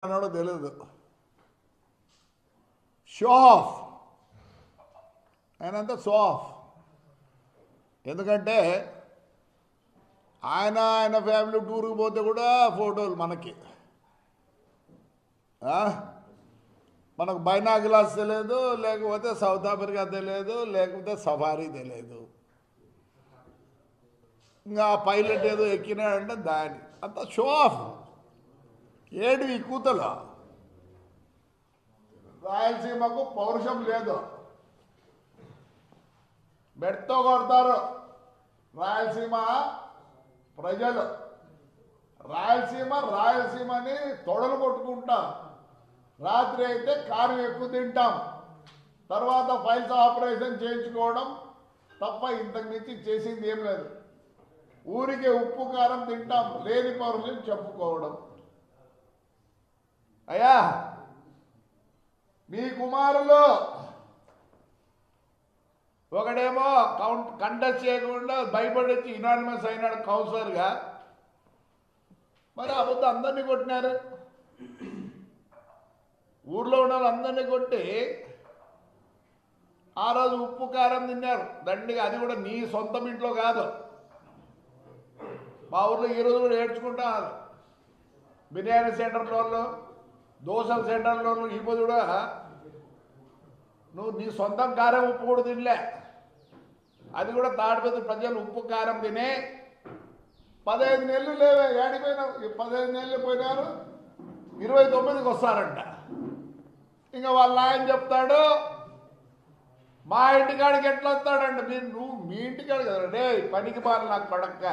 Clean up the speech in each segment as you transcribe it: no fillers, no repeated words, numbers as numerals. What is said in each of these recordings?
అన్నాడో తెలియదు. Show off, ఆయనంతా షో ఆఫ్. ఎందుకంటే ఆయన ఫ్యామిలీ టూర్కి పోతే కూడా ఫోటోలు మనకు బైనాగ్లాస్ తెలియదు, లేకపోతే సౌత్ ఆఫ్రికా తెలియదు, లేకపోతే సఫారీ తెలియదు. ఇంకా పైలట్ ఏదో ఎక్కినాడంటే దాని అంత షో ఆఫ్. ఏడు ఈ కూతలు. రాయలసీమకు పౌరుషం లేదు, బెడ్తో కొడతారు రాయలసీమ ప్రజలు. రాయలసీమని తొడలు కొట్టుకుంటాం. రాత్రి అయితే కారం ఎక్కువ తింటాం, తర్వాత ఫైల్స్ ఆపరేషన్ చేయించుకోవడం తప్ప ఇంతకు మించి చేసింది ఏం లేదు. ఊరికే ఉప్పు కారం తింటాం, లేని పౌరుషం చెప్పుకోవడం. అయ్యా, మీ కుమారులు ఒకడేమో కంటెస్ట్ చేయకుండా భయపడి వచ్చి యునానిమస్ అయినాడు కౌన్సిలర్గా. మరి అబద్ధం అందరినీ కొట్టినారు. ఊర్లో ఉన్న వాళ్ళందరినీ కొట్టి ఆ రోజు ఉప్పు కారం తిన్నారు దండిగా. అది కూడా నీ సొంతం ఇంట్లో కాదు. మా ఊర్లో ఈరోజు కూడా ఏడ్చుకుంటున్నారు. బిర్యానీ సెంటర్లో, దోశల సెంటర్లో ఇప్పుడు కూడా నువ్వు నీ సొంతం కారం ఉప్పు కూడా తినలే. అది కూడా తాడిపత్రి ప్రజలు ఉప్పు కారం తినే 15 నెలలు లేవే. ఏడిపోయినావు? 15 నెలలు పోయినారు, 29కి వస్తారంట. ఇంకా వాళ్ళ ఆయన చెప్తాడు, మా ఇంటికాడికి ఎట్లా వస్తాడంట. నువ్వు మీ ఇంటికాడు కదా రే పనికి బాగా నాకు పడక్క.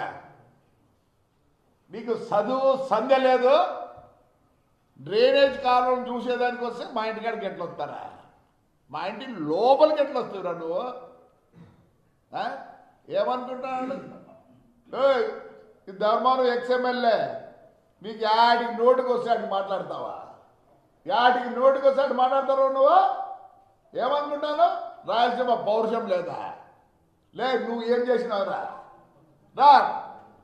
నీకు చదువు సంధ్య లేదు, డ్రైనేజ్ కాలం చూసేదానికి వస్తే మా ఇంటికాడికి ఎట్లా వస్తారా? మా ఇంటి లోపలికి ఎట్లా వస్తురా నువ్వు? ఏమనుకుంటున్నాడు? ఈ ధర్మానం ఎక్స్ఎమ్మెల్యే, నీకు యాడికి నోటికి వస్తే అటు మాట్లాడతావా? యాడికి నోటికి వస్తే అటు మాట్లాడతావు నువ్వు? ఏమనుకుంటాను? రాయలసీమ పౌరుషం లేదా? నువ్వు ఏం చేసినావురా? రా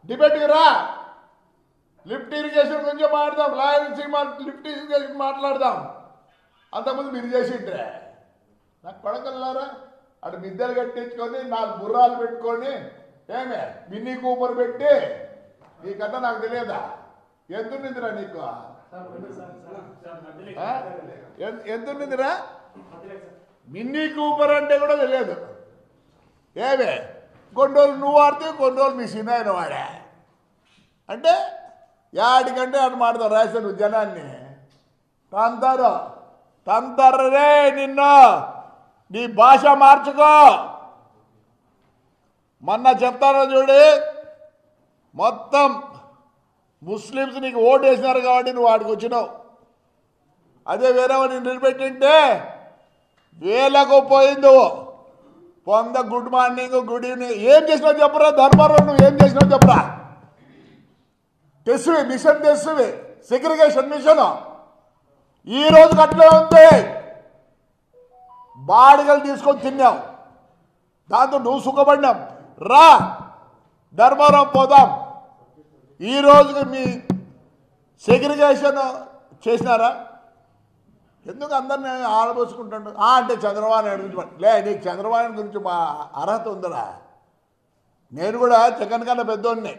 డిబేట్కి రా. లిఫ్ట్ ఇరిగేషన్ గురించి మాట్లాడదాం. రాయలసీమ లిఫ్ట్ ఇరిగేషన్ మాట్లాడదాం. అంతకుముందు మీరు చేసిండ్రే. నాకు కొడకల్లారా అటు మిద్దెలు కట్టించుకొని 4 గుర్రాలు పెట్టుకొని ఏమే మినీ కూపర్ పెట్టి నీ కథ నాకు తెలియదా? ఎంతుందిరా నీకు? ఎంతుందిరా? మినీ కూపర్ అంటే కూడా తెలియదు. ఏమే కొన్ని రోజులు నువ్వు వాడితే కొన్ని రోజులు మీ సినాయన వాడా అంటే యాడికంటే అటు మాడతావు. రాశాను జనాన్ని తంతర్రే నిన్ను. నీ భాష మార్చుకో. మొన్న చెప్తాను చూడు, మొత్తం ముస్లిమ్స్ నీకు ఓటు వేసినారు కాబట్టి నువ్వు వాడికి వచ్చినావు. అదే వేరే వాడిని నిలబెట్టింటే వేలకు పోయింది. Good morning, good evening. ఏం చేసినావు చెప్పురా? ధర్మారావు నువ్వు ఏం చేసినావు చెప్పురా? తెస్తువి మిషన్, తెస్తువి సెగ్రిగేషన్ మిషన్. ఈ రోజు అట్లే ఉంది. బాడిగలు తీసుకొని తిన్నావు, దాంతో నువ్వు సుఖపడినావు. రా ధర్మారావు పోదాం. ఈ రోజుకి మీ సెగ్రిగేషన్ చేసినారా? ఎందుకు అందరిని ఆడబోసుకుంటాడు? అంటే చంద్రబాబు నాయుడు గురించి నీకు చంద్రబాబు నాయుడు గురించి మా అర్హత ఉందరా? నేను కూడా జగన్ కన్నా పెద్దోడిని.